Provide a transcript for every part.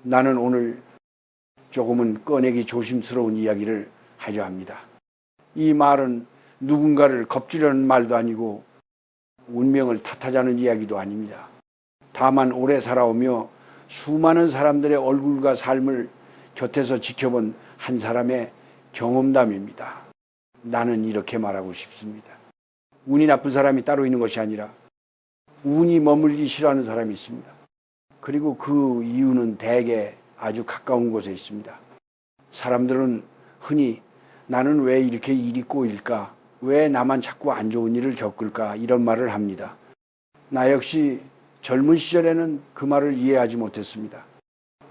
나는 오늘 조금은 꺼내기 조심스러운 이야기를 하려 합니다. 이 말은 누군가를 겁주려는 말도 아니고 운명을 탓하자는 이야기도 아닙니다. 다만 오래 살아오며 수많은 사람들의 얼굴과 삶을 곁에서 지켜본 한 사람의 경험담입니다. 나는 이렇게 말하고 싶습니다. 운이 나쁜 사람이 따로 있는 것이 아니라 운이 머물기 싫어하는 사람이 있습니다. 그리고 그 이유는 대개 아주 가까운 곳에 있습니다. 사람들은 흔히 나는 왜 이렇게 일이 꼬일까? 왜 나만 자꾸 안 좋은 일을 겪을까? 이런 말을 합니다. 나 역시 젊은 시절에는 그 말을 이해하지 못했습니다.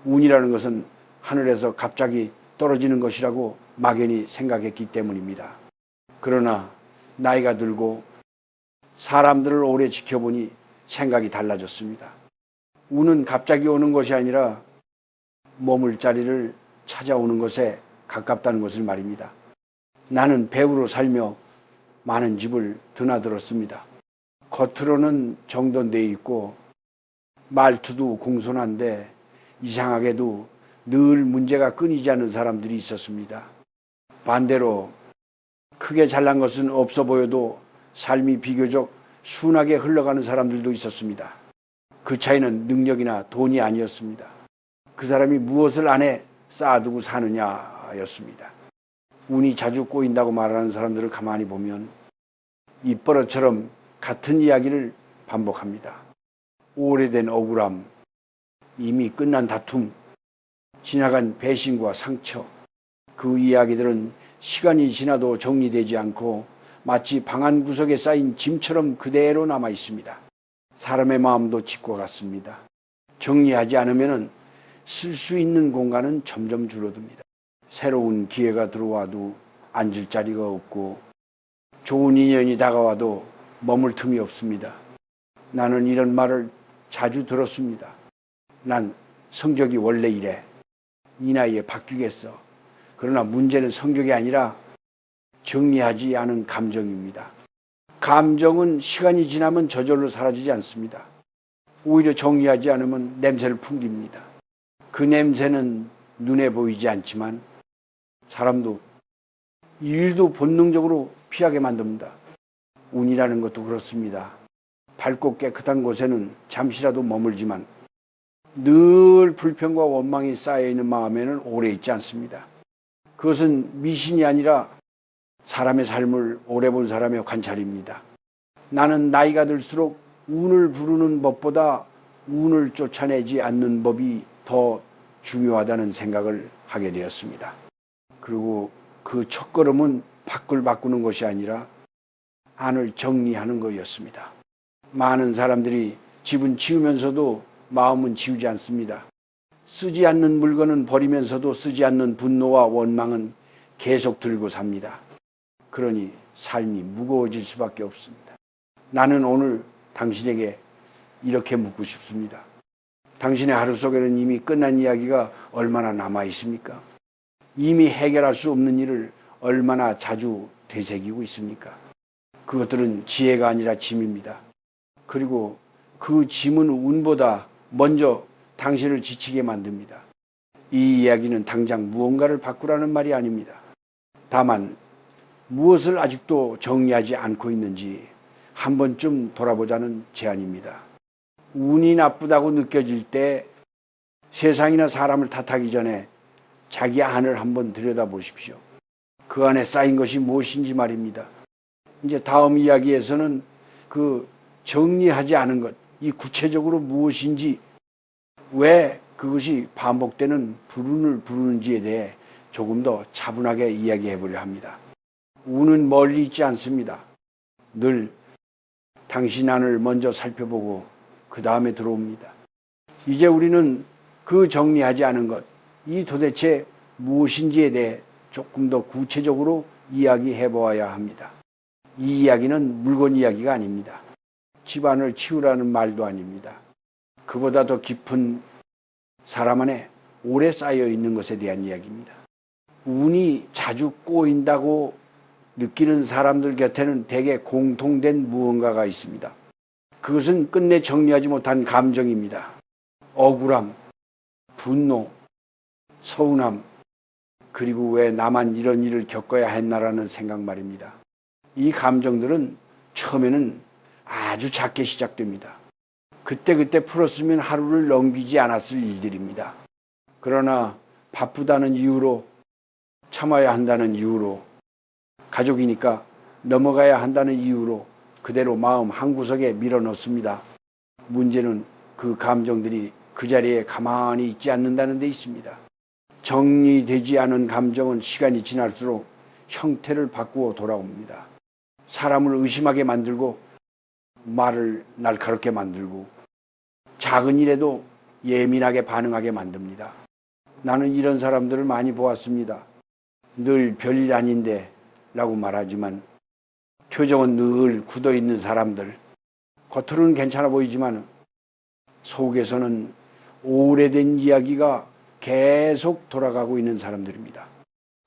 운이라는 것은 하늘에서 갑자기 떨어지는 것이라고 막연히 생각했기 때문입니다. 그러나 나이가 들고 사람들을 오래 지켜보니 생각이 달라졌습니다. 운은 갑자기 오는 것이 아니라 머물 자리를 찾아오는 것에 가깝다는 것을 말입니다. 나는 배우로 살며 많은 집을 드나들었습니다. 겉으로는 정돈되어 있고 말투도 공손한데 이상하게도 늘 문제가 끊이지 않는 사람들이 있었습니다. 반대로 크게 잘난 것은 없어 보여도 삶이 비교적 순하게 흘러가는 사람들도 있었습니다. 그 차이는 능력이나 돈이 아니었습니다. 그 사람이 무엇을 안에 쌓아두고 사느냐였습니다. 운이 자주 꼬인다고 말하는 사람들을 가만히 보면 입버릇처럼 같은 이야기를 반복합니다. 오래된 억울함, 이미 끝난 다툼, 지나간 배신과 상처, 그 이야기들은 시간이 지나도 정리되지 않고 마치 방 한 구석에 쌓인 짐처럼 그대로 남아 있습니다. 사람의 마음도 집과 같습니다. 정리하지 않으면 쓸 수 있는 공간은 점점 줄어듭니다. 새로운 기회가 들어와도 앉을 자리가 없고 좋은 인연이 다가와도 머물 틈이 없습니다. 나는 이런 말을 자주 들었습니다. 난 성적이 원래 이래. 이 나이에 바뀌겠어. 그러나 문제는 성적이 아니라 정리하지 않은 감정입니다. 감정은 시간이 지나면 저절로 사라지지 않습니다. 오히려 정리하지 않으면 냄새를 풍깁니다. 그 냄새는 눈에 보이지 않지만 사람도 일도 본능적으로 피하게 만듭니다. 운이라는 것도 그렇습니다. 밝고 깨끗한 곳에는 잠시라도 머물지만 늘 불평과 원망이 쌓여있는 마음에는 오래 있지 않습니다. 그것은 미신이 아니라 사람의 삶을 오래 본 사람의 관찰입니다. 나는 나이가 들수록 운을 부르는 법보다 운을 쫓아내지 않는 법이 더 중요하다는 생각을 하게 되었습니다. 그리고 그 첫걸음은 밖을 바꾸는 것이 아니라 안을 정리하는 것이었습니다. 많은 사람들이 집은 치우면서도 마음은 지우지 않습니다. 쓰지 않는 물건은 버리면서도 쓰지 않는 분노와 원망은 계속 들고 삽니다. 그러니 삶이 무거워질 수밖에 없습니다. 나는 오늘 당신에게 이렇게 묻고 싶습니다. 당신의 하루 속에는 이미 끝난 이야기가 얼마나 남아 있습니까? 이미 해결할 수 없는 일을 얼마나 자주 되새기고 있습니까? 그것들은 지혜가 아니라 짐입니다. 그리고 그 짐은 운보다 먼저 당신을 지치게 만듭니다. 이 이야기는 당장 무언가를 바꾸라는 말이 아닙니다. 다만 무엇을 아직도 정리하지 않고 있는지 한 번쯤 돌아보자는 제안입니다. 운이 나쁘다고 느껴질 때 세상이나 사람을 탓하기 전에 자기 안을 한번 들여다보십시오. 그 안에 쌓인 것이 무엇인지 말입니다. 이제 다음 이야기에서는 그 정리하지 않은 것, 이 구체적으로 무엇인지, 왜 그것이 반복되는 불운을 부르는지에 대해 조금 더 차분하게 이야기해 보려 합니다. 운은 멀리 있지 않습니다. 늘 당신 안을 먼저 살펴보고 그 다음에 들어옵니다. 이제 우리는 그 정리하지 않은 것, 이 도대체 무엇인지에 대해 조금 더 구체적으로 이야기해 보아야 합니다. 이 이야기는 물건 이야기가 아닙니다. 집안을 치우라는 말도 아닙니다. 그보다 더 깊은 사람 안에 오래 쌓여 있는 것에 대한 이야기입니다. 운이 자주 꼬인다고 느끼는 사람들 곁에는 대개 공통된 무언가가 있습니다. 그것은 끝내 정리하지 못한 감정입니다. 억울함, 분노, 서운함, 그리고 왜 나만 이런 일을 겪어야 했나라는 생각 말입니다. 이 감정들은 처음에는 아주 작게 시작됩니다. 그때그때 풀었으면 하루를 넘기지 않았을 일들입니다. 그러나 바쁘다는 이유로, 참아야 한다는 이유로, 가족이니까 넘어가야 한다는 이유로 그대로 마음 한구석에 밀어넣습니다. 문제는 그 감정들이 그 자리에 가만히 있지 않는다는 데 있습니다. 정리되지 않은 감정은 시간이 지날수록 형태를 바꾸어 돌아옵니다. 사람을 의심하게 만들고 말을 날카롭게 만들고 작은 일에도 예민하게 반응하게 만듭니다. 나는 이런 사람들을 많이 보았습니다. 늘 별일 아닌데 라고 말하지만 표정은 늘 굳어있는 사람들, 겉으로는 괜찮아 보이지만 속에서는 오래된 이야기가 계속 돌아가고 있는 사람들입니다.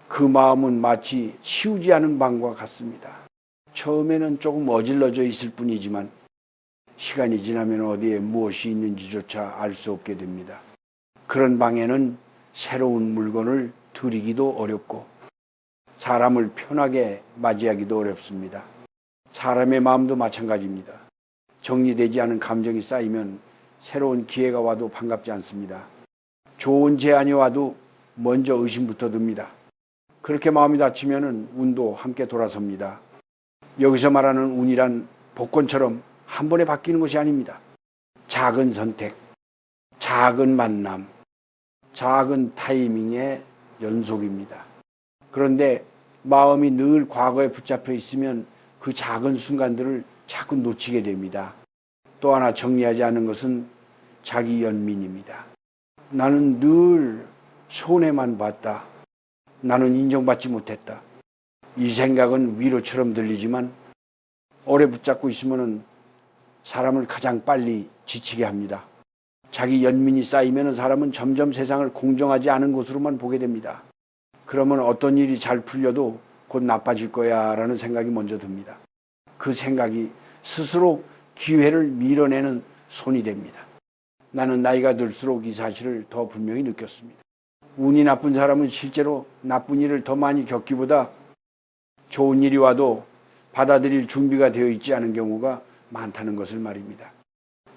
그 마음은 마치 치우지 않은 방과 같습니다. 처음에는 조금 어질러져 있을 뿐이지만 시간이 지나면 어디에 무엇이 있는지조차 알 수 없게 됩니다. 그런 방에는 새로운 물건을 들이기도 어렵고 사람을 편하게 맞이하기도 어렵습니다. 사람의 마음도 마찬가지입니다. 정리되지 않은 감정이 쌓이면 새로운 기회가 와도 반갑지 않습니다. 좋은 제안이 와도 먼저 의심부터 듭니다. 그렇게 마음이 다치면 운도 함께 돌아섭니다. 여기서 말하는 운이란 복권처럼 한 번에 바뀌는 것이 아닙니다. 작은 선택, 작은 만남, 작은 타이밍의 연속입니다. 그런데 마음이 늘 과거에 붙잡혀 있으면 그 작은 순간들을 자꾸 놓치게 됩니다. 또 하나 정리하지 않은 것은 자기 연민입니다. 나는 늘 손해만 봤다. 나는 인정받지 못했다. 이 생각은 위로처럼 들리지만 오래 붙잡고 있으면 사람을 가장 빨리 지치게 합니다. 자기 연민이 쌓이면 사람은 점점 세상을 공정하지 않은 것으로만 보게 됩니다. 그러면 어떤 일이 잘 풀려도 곧 나빠질 거야 라는 생각이 먼저 듭니다. 그 생각이 스스로 기회를 밀어내는 손이 됩니다. 나는 나이가 들수록 이 사실을 더 분명히 느꼈습니다. 운이 나쁜 사람은 실제로 나쁜 일을 더 많이 겪기보다 좋은 일이 와도 받아들일 준비가 되어 있지 않은 경우가 많다는 것을 말입니다.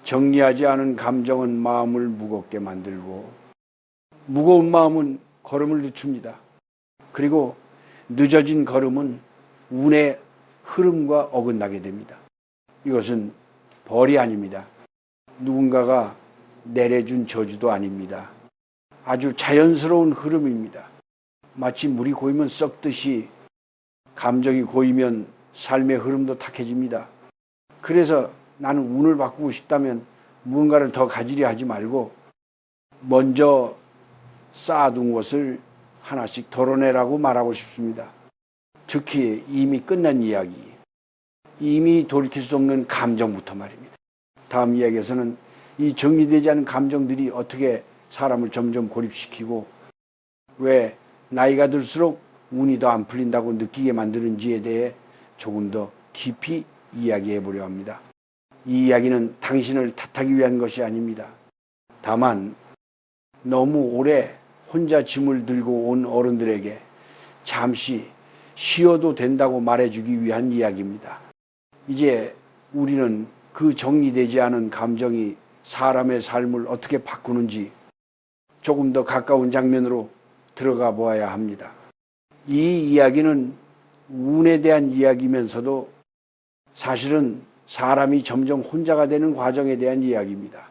정리하지 않은 감정은 마음을 무겁게 만들고 무거운 마음은 걸음을 늦춥니다. 그리고 늦어진 걸음은 운의 흐름과 어긋나게 됩니다. 이것은 벌이 아닙니다. 누군가가 내려준 저주도 아닙니다. 아주 자연스러운 흐름입니다. 마치 물이 고이면 썩듯이 감정이 고이면 삶의 흐름도 탁해집니다. 그래서 나는 운을 바꾸고 싶다면 무언가를 더 가지려 하지 말고 먼저 쌓아둔 것을 하나씩 덜어내라고 말하고 싶습니다. 특히 이미 끝난 이야기, 이미 돌이킬 수 없는 감정부터 말입니다. 다음 이야기에서는 이 정리되지 않은 감정들이 어떻게 사람을 점점 고립시키고 왜 나이가 들수록 운이 더 안 풀린다고 느끼게 만드는지에 대해 조금 더 깊이 이야기해 보려 합니다. 이 이야기는 당신을 탓하기 위한 것이 아닙니다. 다만 너무 오래 혼자 짐을 들고 온 어른들에게 잠시 쉬어도 된다고 말해주기 위한 이야기입니다. 이제 우리는 그 정리되지 않은 감정이 사람의 삶을 어떻게 바꾸는지 조금 더 가까운 장면으로 들어가 보아야 합니다. 이 이야기는 운에 대한 이야기면서도 사실은 사람이 점점 혼자가 되는 과정에 대한 이야기입니다.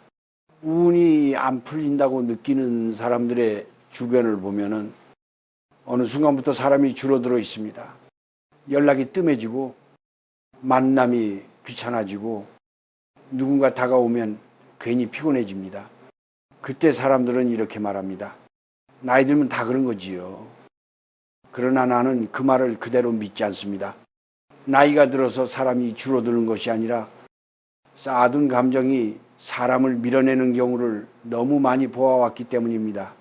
운이 안 풀린다고 느끼는 사람들의 주변을 보면은 어느 순간부터 사람이 줄어들어 있습니다. 연락이 뜸해지고 만남이 귀찮아지고 누군가 다가오면 괜히 피곤해집니다. 그때 사람들은 이렇게 말합니다. 나이 들면 다 그런 거지요. 그러나 나는 그 말을 그대로 믿지 않습니다. 나이가 들어서 사람이 줄어드는 것이 아니라 쌓아둔 감정이 사람을 밀어내는 경우를 너무 많이 보아왔기 때문입니다.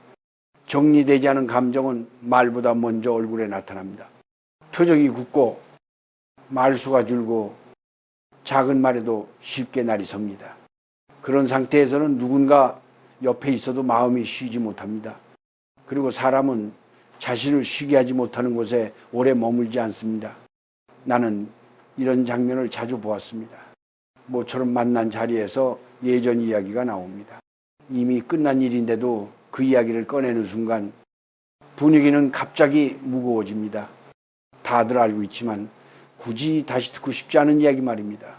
정리되지 않은 감정은 말보다 먼저 얼굴에 나타납니다. 표정이 굳고 말수가 줄고 작은 말에도 쉽게 날이 섭니다. 그런 상태에서는 누군가 옆에 있어도 마음이 쉬지 못합니다. 그리고 사람은 자신을 쉬게 하지 못하는 곳에 오래 머물지 않습니다. 나는 이런 장면을 자주 보았습니다. 모처럼 만난 자리에서 예전 이야기가 나옵니다. 이미 끝난 일인데도 그 이야기를 꺼내는 순간 분위기는 갑자기 무거워집니다. 다들 알고 있지만 굳이 다시 듣고 싶지 않은 이야기 말입니다.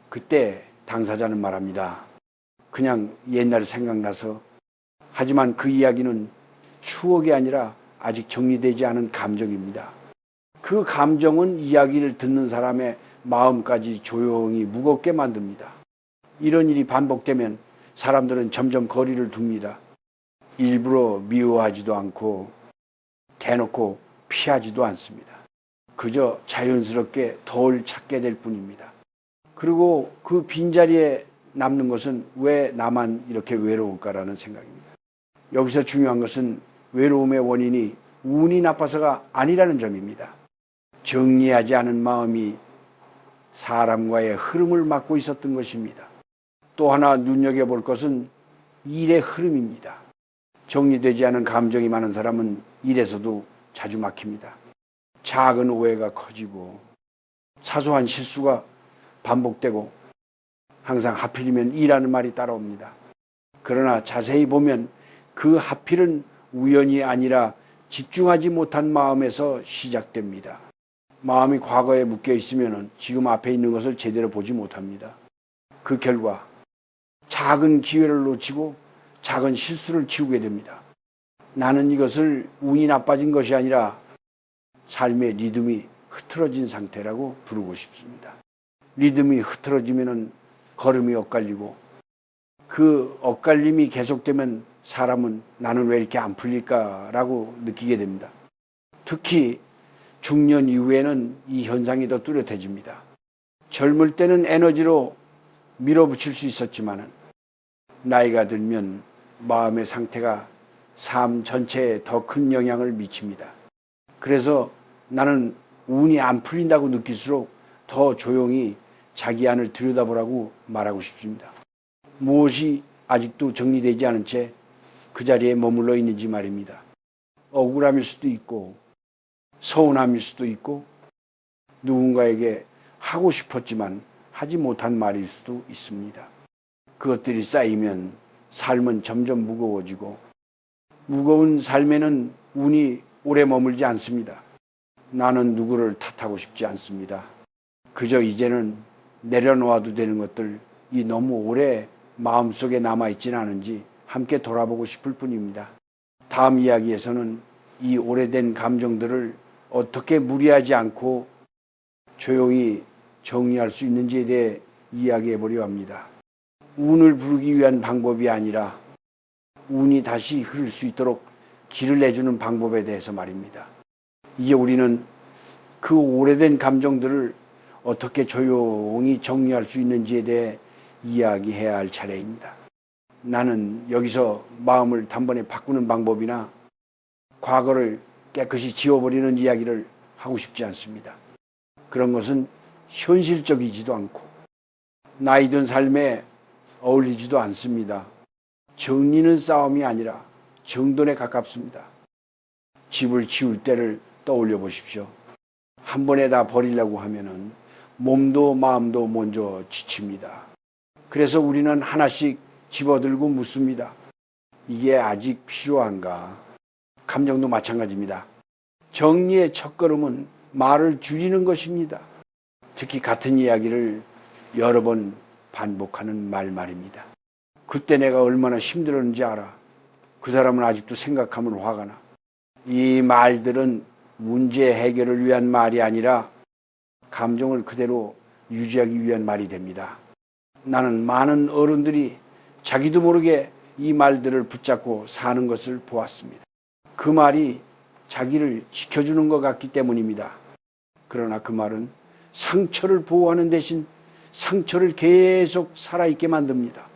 그때 당사자는 말합니다. 그냥 옛날 생각나서. 하지만 그 이야기는 추억이 아니라 아직 정리되지 않은 감정입니다. 그 감정은 이야기를 듣는 사람의 마음까지 조용히 무겁게 만듭니다. 이런 일이 반복되면 사람들은 점점 거리를 둡니다. 일부러 미워하지도 않고 대놓고 피하지도 않습니다. 그저 자연스럽게 덜 찾게 될 뿐입니다. 그리고 그 빈자리에 남는 것은 왜 나만 이렇게 외로울까라는 생각입니다. 여기서 중요한 것은 외로움의 원인이 운이 나빠서가 아니라는 점입니다. 정리하지 않은 마음이 사람과의 흐름을 막고 있었던 것입니다. 또 하나 눈여겨볼 것은 일의 흐름입니다. 정리되지 않은 감정이 많은 사람은 일에서도 자주 막힙니다. 작은 오해가 커지고 사소한 실수가 반복되고 항상 하필이면 이라는 말이 따라옵니다. 그러나 자세히 보면 그 하필은 우연이 아니라 집중하지 못한 마음에서 시작됩니다. 마음이 과거에 묶여 있으면 지금 앞에 있는 것을 제대로 보지 못합니다. 그 결과 작은 기회를 놓치고 작은 실수를 지우게 됩니다. 나는 이것을 운이 나빠진 것이 아니라 삶의 리듬이 흐트러진 상태라고 부르고 싶습니다. 리듬이 흐트러지면 걸음이 엇갈리고 그 엇갈림이 계속되면 사람은 나는 왜 이렇게 안 풀릴까라고 느끼게 됩니다. 특히 중년 이후에는 이 현상이 더 뚜렷해집니다. 젊을 때는 에너지로 밀어붙일 수 있었지만 나이가 들면 마음의 상태가 삶 전체에 더 큰 영향을 미칩니다. 그래서 나는 운이 안 풀린다고 느낄수록 더 조용히 자기 안을 들여다보라고 말하고 싶습니다. 무엇이 아직도 정리되지 않은 채 그 자리에 머물러 있는지 말입니다. 억울함일 수도 있고 서운함일 수도 있고 누군가에게 하고 싶었지만 하지 못한 말일 수도 있습니다. 그것들이 쌓이면 삶은 점점 무거워지고 무거운 삶에는 운이 오래 머물지 않습니다. 나는 누구를 탓하고 싶지 않습니다. 그저 이제는 내려놓아도 되는 것들, 이 너무 오래 마음속에 남아있지는 않은지 함께 돌아보고 싶을 뿐입니다. 다음 이야기에서는 이 오래된 감정들을 어떻게 무리하지 않고 조용히 정리할 수 있는지에 대해 이야기해 보려 합니다. 운을 부르기 위한 방법이 아니라 운이 다시 흐를 수 있도록 길을 내주는 방법에 대해서 말입니다. 이제 우리는 그 오래된 감정들을 어떻게 조용히 정리할 수 있는지에 대해 이야기해야 할 차례입니다. 나는 여기서 마음을 단번에 바꾸는 방법이나 과거를 깨끗이 지워버리는 이야기를 하고 싶지 않습니다. 그런 것은 현실적이지도 않고 나이 든 삶에 어울리지도 않습니다. 정리는 싸움이 아니라 정돈에 가깝습니다. 집을 치울 때를 떠올려 보십시오. 한 번에 다 버리려고 하면은 몸도 마음도 먼저 지칩니다. 그래서 우리는 하나씩 집어들고 묻습니다. 이게 아직 필요한가? 감정도 마찬가지입니다. 정리의 첫걸음은 말을 줄이는 것입니다. 특히 같은 이야기를 여러 번 반복하는 말입니다. 그때 내가 얼마나 힘들었는지 알아. 그 사람은 아직도 생각하면 화가 나. 이 말들은 문제 해결을 위한 말이 아니라 감정을 그대로 유지하기 위한 말이 됩니다. 나는 많은 어른들이 자기도 모르게 이 말들을 붙잡고 사는 것을 보았습니다. 그 말이 자기를 지켜주는 것 같기 때문입니다. 그러나 그 말은 상처를 보호하는 대신 상처를 계속 살아있게 만듭니다.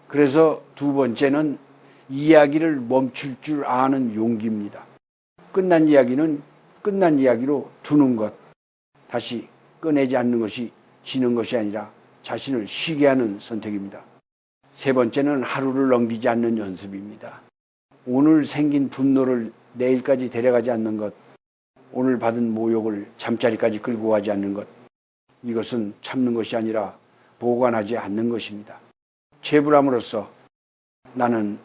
그래서 두 번째는 이야기를 멈출 줄 아는 용기입니다. 끝난 이야기는 끝난 이야기로 두는 것, 다시 꺼내지 않는 것이 지는 것이 아니라 자신을 쉬게 하는 선택입니다. 세 번째는 하루를 넘기지 않는 연습입니다. 오늘 생긴 분노를 내일까지 데려가지 않는 것, 오늘 받은 모욕을 잠자리까지 끌고 가지 않는 것, 이것은 참는 것이 아니라 보관하지 않는 것입니다. 죄불함으로써 나는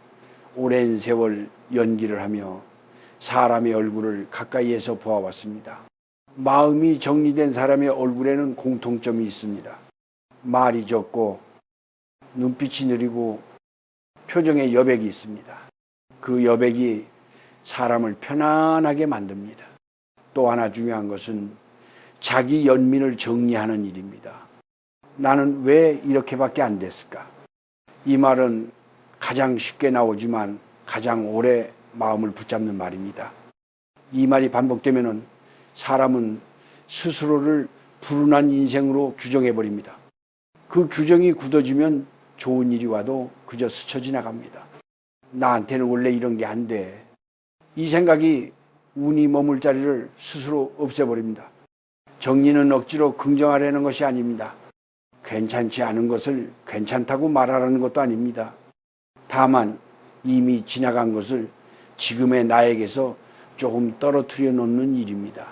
오랜 세월 연기를 하며 사람의 얼굴을 가까이에서 보아왔습니다. 마음이 정리된 사람의 얼굴에는 공통점이 있습니다. 말이 적고 눈빛이 느리고 표정에 여백이 있습니다. 그 여백이 사람을 편안하게 만듭니다. 또 하나 중요한 것은 자기 연민을 정리하는 일입니다. 나는 왜 이렇게밖에 안 됐을까? 이 말은 가장 쉽게 나오지만 가장 오래 마음을 붙잡는 말입니다. 이 말이 반복되면 사람은 스스로를 불운한 인생으로 규정해버립니다. 그 규정이 굳어지면 좋은 일이 와도 그저 스쳐 지나갑니다. 나한테는 원래 이런 게 안 돼. 이 생각이 운이 머물 자리를 스스로 없애버립니다. 정리는 억지로 긍정하려는 것이 아닙니다. 괜찮지 않은 것을 괜찮다고 말하라는 것도 아닙니다. 다만 이미 지나간 것을 지금의 나에게서 조금 떨어뜨려 놓는 일입니다.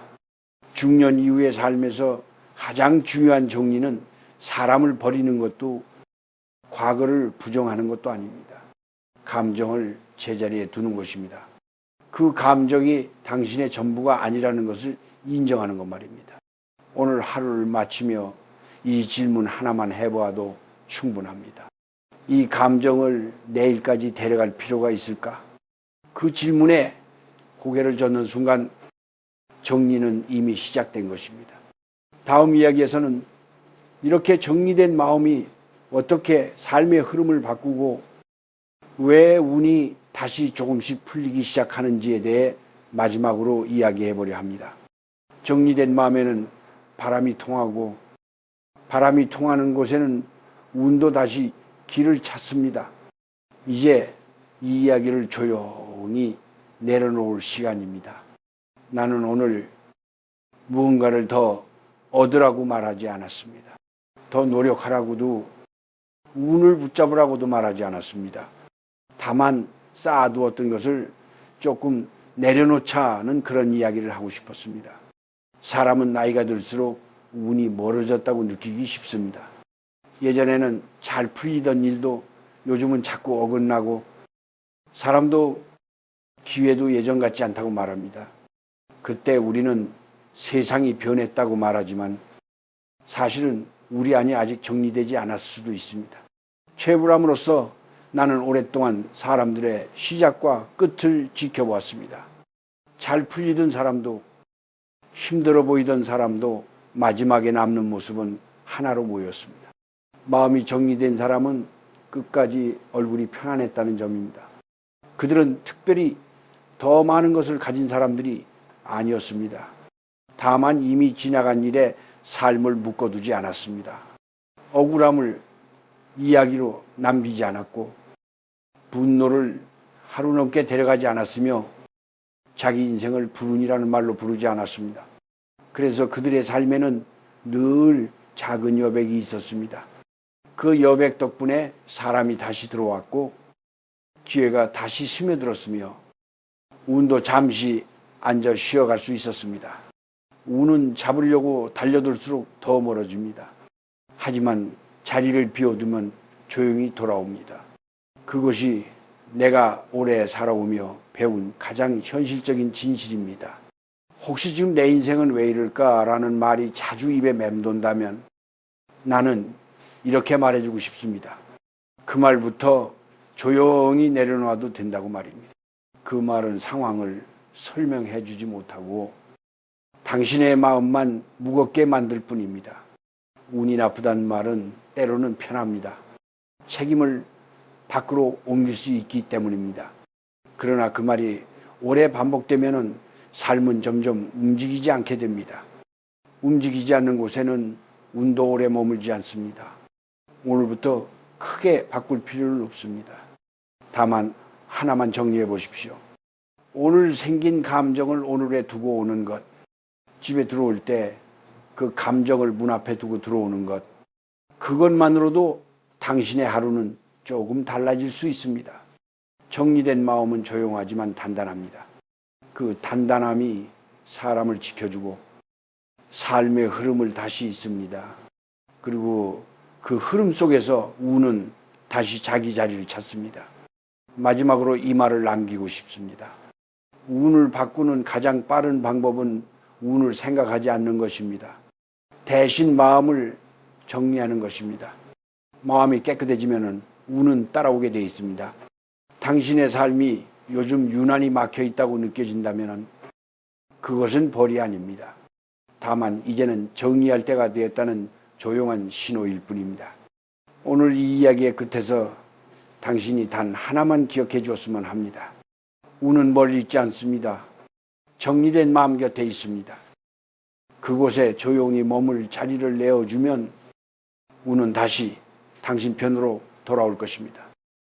중년 이후의 삶에서 가장 중요한 정리는 사람을 버리는 것도 과거를 부정하는 것도 아닙니다. 감정을 제자리에 두는 것입니다. 그 감정이 당신의 전부가 아니라는 것을 인정하는 것 말입니다. 오늘 하루를 마치며 이 질문 하나만 해보아도 충분합니다. 이 감정을 내일까지 데려갈 필요가 있을까? 그 질문에 고개를 젓는 순간 정리는 이미 시작된 것입니다. 다음 이야기에서는 이렇게 정리된 마음이 어떻게 삶의 흐름을 바꾸고 왜 운이 다시 조금씩 풀리기 시작하는지에 대해 마지막으로 이야기해 보려 합니다. 정리된 마음에는 바람이 통하고 바람이 통하는 곳에는 운도 다시 길을 찾습니다. 이제 이 이야기를 조용히 내려놓을 시간입니다. 나는 오늘 무언가를 더 얻으라고 말하지 않았습니다. 더 노력하라고도 운을 붙잡으라고도 말하지 않았습니다. 다만 쌓아두었던 것을 조금 내려놓자는 그런 이야기를 하고 싶었습니다. 사람은 나이가 들수록 운이 멀어졌다고 느끼기 쉽습니다. 예전에는 잘 풀리던 일도 요즘은 자꾸 어긋나고 사람도 기회도 예전 같지 않다고 말합니다. 그때 우리는 세상이 변했다고 말하지만 사실은 우리 안이 아직 정리되지 않았을 수도 있습니다. 최불암으로서 나는 오랫동안 사람들의 시작과 끝을 지켜보았습니다. 잘 풀리던 사람도 힘들어 보이던 사람도 마지막에 남는 모습은 하나로 모였습니다. 마음이 정리된 사람은 끝까지 얼굴이 편안했다는 점입니다. 그들은 특별히 더 많은 것을 가진 사람들이 아니었습니다. 다만 이미 지나간 일에 삶을 묶어두지 않았습니다. 억울함을 이야기로 남기지 않았고 분노를 하루 넘게 데려가지 않았으며 자기 인생을 불운이라는 말로 부르지 않았습니다. 그래서 그들의 삶에는 늘 작은 여백이 있었습니다. 그 여백 덕분에 사람이 다시 들어왔고 기회가 다시 스며들었으며 운도 잠시 앉아 쉬어갈 수 있었습니다. 운은 잡으려고 달려들수록 더 멀어집니다. 하지만 자리를 비워두면 조용히 돌아옵니다. 그것이 내가 오래 살아오며 배운 가장 현실적인 진실입니다. 혹시 지금 내 인생은 왜 이럴까라는 말이 자주 입에 맴돈다면 나는 이렇게 말해주고 싶습니다. 그 말부터 조용히 내려놔도 된다고 말입니다. 그 말은 상황을 설명해 주지 못하고 당신의 마음만 무겁게 만들 뿐입니다. 운이 나쁘다는 말은 때로는 편합니다. 책임을 밖으로 옮길 수 있기 때문입니다. 그러나 그 말이 오래 반복되면 삶은 점점 움직이지 않게 됩니다. 움직이지 않는 곳에는 운도 오래 머물지 않습니다. 오늘부터 크게 바꿀 필요는 없습니다. 다만 하나만 정리해 보십시오. 오늘 생긴 감정을 오늘에 두고 오는 것, 집에 들어올 때 그 감정을 문 앞에 두고 들어오는 것, 그것만으로도 당신의 하루는 조금 달라질 수 있습니다. 정리된 마음은 조용하지만 단단합니다. 그 단단함이 사람을 지켜주고 삶의 흐름을 다시 잇습니다. 그리고 그 흐름 속에서 운은 다시 자기 자리를 찾습니다. 마지막으로 이 말을 남기고 싶습니다. 운을 바꾸는 가장 빠른 방법은 운을 생각하지 않는 것입니다. 대신 마음을 정리하는 것입니다. 마음이 깨끗해지면 운은 따라오게 되어 있습니다. 당신의 삶이 요즘 유난히 막혀 있다고 느껴진다면 그것은 벌이 아닙니다. 다만 이제는 정리할 때가 되었다는 조용한 신호일 뿐입니다. 오늘 이 이야기의 끝에서 당신이 단 하나만 기억해 주었으면 합니다. 운은 멀리 있지 않습니다. 정리된 마음 곁에 있습니다. 그곳에 조용히 머물 자리를 내어주면 운은 다시 당신 편으로 돌아올 것입니다.